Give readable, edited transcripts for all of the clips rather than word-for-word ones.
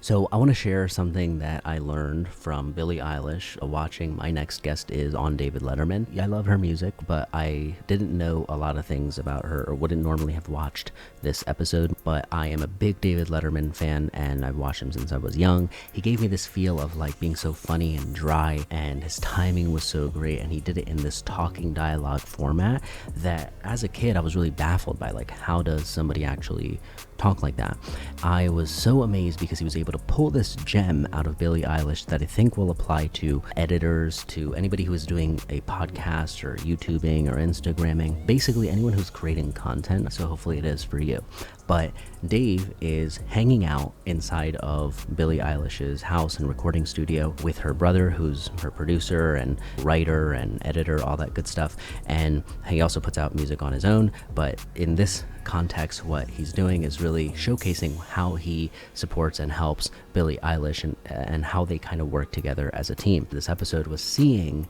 So I want to share something that I learned from Billie Eilish watching. My next guest is on David Letterman. I love her music, but I didn't know a lot of things about her or wouldn't normally have watched this episode. But I am a big David Letterman fan and I've watched him since I was young. He gave me this feel of like being so funny and dry, and his timing was so great, and he did it in this talking dialogue format that as a kid I was really baffled by, like, how does somebody actually talk like that? I was so amazed because he was able to pull this gem out of Billie Eilish that I think will apply to editors, to anybody who is doing a podcast or YouTubing or Instagramming, basically anyone who's creating content. So hopefully it is for you. But Dave is hanging out inside of Billie Eilish's house and recording studio with her brother, who's her producer and writer and editor, all that good stuff. And he also puts out music on his own. But in this context, what he's doing is really showcasing how he supports and helps Billie Eilish and how they kind of work together as a team. This episode was seeing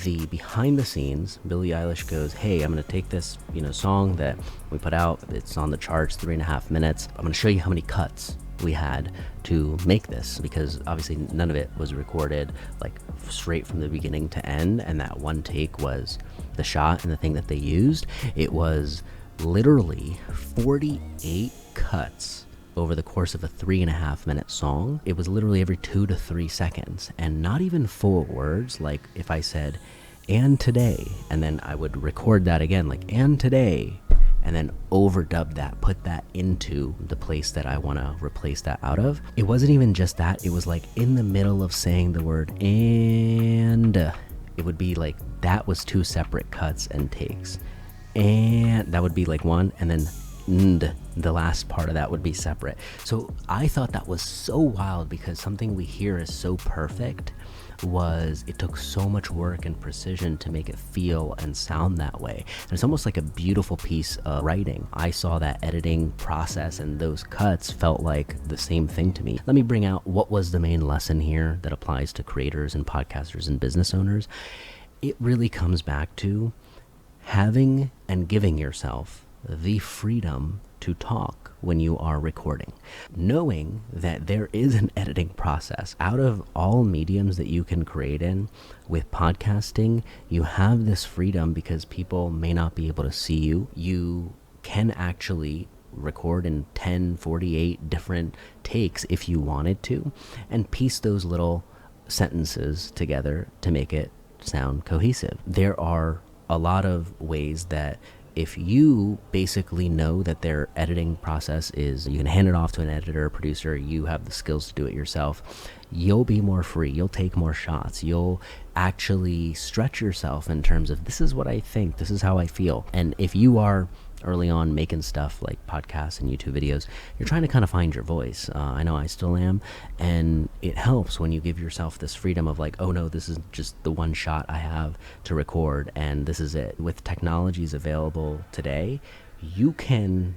the behind the scenes. Billie Eilish goes, hey, I'm going to take this, song that we put out. It's on the charts, 3.5 minutes. I'm going to show you how many cuts we had to make this, because obviously none of it was recorded like straight from the beginning to end. And that one take was the shot and the thing that they used. It was literally 48 cuts over the course of a 3.5 minute song. It was literally every 2 to 3 seconds, and not even full words. Like if I said, and today, and then I would record that again, like, and today, and then overdub that, put that into the place that I want to replace that out of. It wasn't even just that. It was like in the middle of saying the word and, it would be like that was 2 separate cuts and takes. And that would be like one, and then the last part of that would be separate. So I thought that was so wild, because something we hear is so perfect was it took so much work and precision to make it feel and sound that way. And it's almost like a beautiful piece of writing. I saw that editing process, and those cuts felt like the same thing to me. Let me bring out what was the main lesson here that applies to creators and podcasters and business owners. It really comes back to having and giving yourself the freedom to talk when you are recording, knowing that there is an editing process. Out of all mediums that you can create in, with podcasting, you have this freedom because people may not be able to see you. You can actually record in 10, 48 different takes if you wanted to, and piece those little sentences together to make it sound cohesive. There are a lot of ways that if you basically know that their editing process is, you can hand it off to an editor or producer, you have the skills to do it yourself, you'll be more free, you'll take more shots, you'll actually stretch yourself in terms of, this is what I think, this is how I feel. And if you are early on making stuff like podcasts and YouTube videos, you're trying to kind of find your voice. I know I still am, and it helps when you give yourself this freedom of like, oh no, this is just the one shot I have to record and this is it. With technologies available today, you can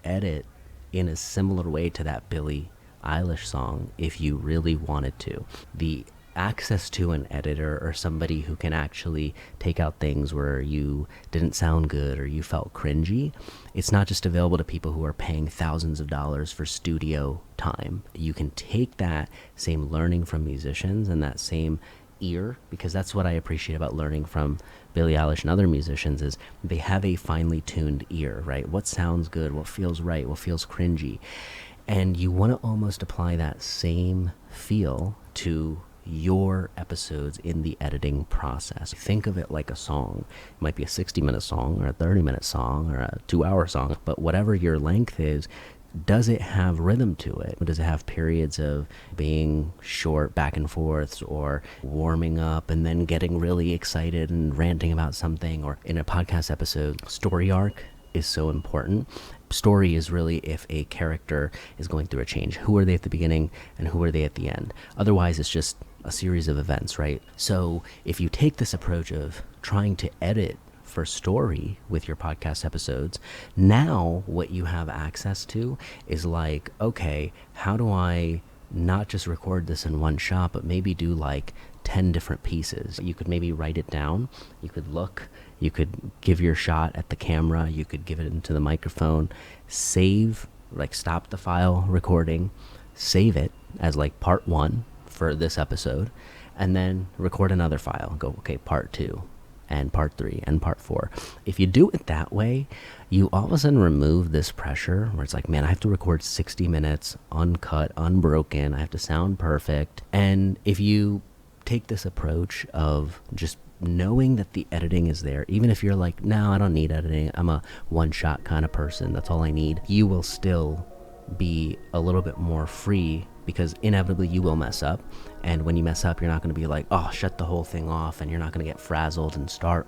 edit in a similar way to that Billie Eilish song if you really wanted to. The access to an editor or somebody who can actually take out things where you didn't sound good or you felt cringy, it's not just available to people who are paying thousands of dollars for studio time. You can take that same learning from musicians and that same ear, because that's what I appreciate about learning from Billie Eilish and other musicians, is they have a finely tuned ear, right? What sounds good, what feels right, what feels cringy. And you want to almost apply that same feel to your episodes in the editing process. Think of it like a song. It might be a 60-minute song or a 30-minute song or a 2-hour song, but whatever your length is, does it have rhythm to it? Does it have periods of being short back and forths, or warming up and then getting really excited and ranting about something? Or in a podcast episode, story arc is so important. Story is really if a character is going through a change. Who are they at the beginning and who are they at the end? Otherwise, it's just a series of events, right? So if you take this approach of trying to edit for story with your podcast episodes, now what you have access to is like, okay, how do I not just record this in one shot, but maybe do like 10 different pieces? You could maybe write it down. You could look, you could give your shot at the camera, you could give it into the microphone, save, like stop the file recording, save it as like part 1 for this episode, and then record another file. Go, okay, part 2 and part 3 and part 4. If you do it that way, you all of a sudden remove this pressure where it's like, man, I have to record 60 minutes uncut, unbroken. I have to sound perfect. And if you take this approach of just knowing that the editing is there, even if you're like, no, I don't need editing, I'm a one-shot kind of person, that's all I need, you will still be a little bit more free, because inevitably you will mess up. And when you mess up, you're not going to be like, oh, shut the whole thing off, and you're not going to get frazzled and start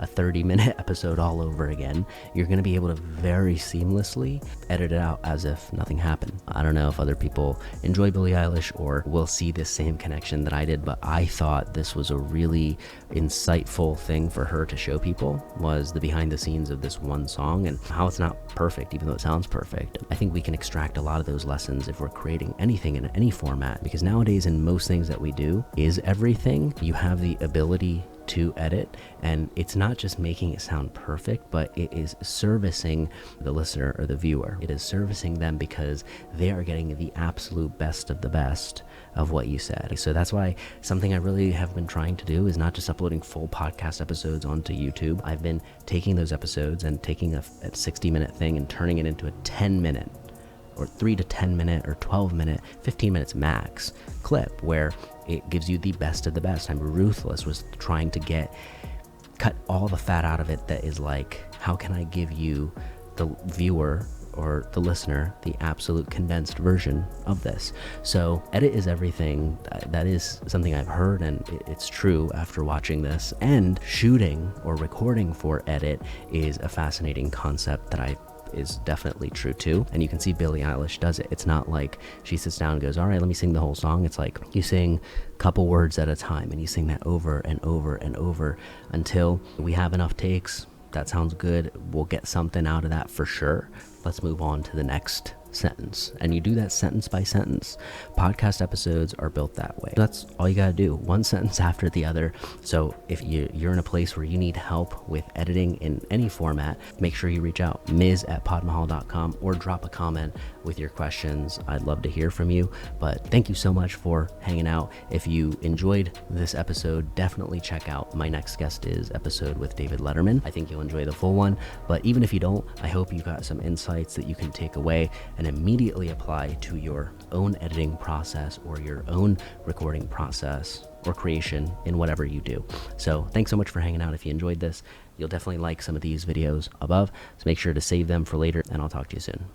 a 30-minute episode all over again. You're going to be able to very seamlessly edit it out as if nothing happened. I don't know if other people enjoy Billie Eilish or will see this same connection that I did, but I thought this was a really insightful thing for her to show people, was the behind the scenes of this one song and how it's not perfect, even though it sounds perfect. I think we can extract a lot of those lessons if we're creating anything in any format, because nowadays in most things that we do is everything, you have the ability to edit, and it's not just making it sound perfect, but it is servicing the listener or the viewer. It is servicing them because they are getting the absolute best of the best of what you said. So that's why something I really have been trying to do is not just uploading full podcast episodes onto YouTube. I've been taking those episodes and taking a 60-minute thing and turning it into a 10-minute or 3 to 10 minute or 12 minute, 15 minutes max clip where it gives you the best of the best. I'm ruthless with trying to cut all the fat out of it that is like, how can I give you, the viewer or the listener, the absolute condensed version of this? So edit is everything. That is something I've heard, and it's true after watching this. And shooting or recording for edit is a fascinating concept that is definitely true too. And you can see Billie Eilish does it. It's not like she sits down and goes, all right, let me sing the whole song. It's like you sing a couple words at a time, and you sing that over and over and over until we have enough takes. That sounds good. We'll get something out of that for sure. Let's move on to the next sentence. And you do that sentence by sentence. Podcast episodes are built that way. That's all you gotta do, one sentence after the other. So if you're in a place where you need help with editing in any format, make sure you reach out, ms@podmahal.com, or drop a comment with your questions. I'd love to hear from you. But thank you so much for hanging out. If you enjoyed this episode, definitely check out my next guest is episode with David Letterman. I think you'll enjoy the full one. But even if you don't, I hope you got some insights that you can take away and immediately apply to your own editing process or your own recording process or creation in whatever you do. So thanks so much for hanging out. If you enjoyed this, you'll definitely like some of these videos above. So make sure to save them for later, and I'll talk to you soon.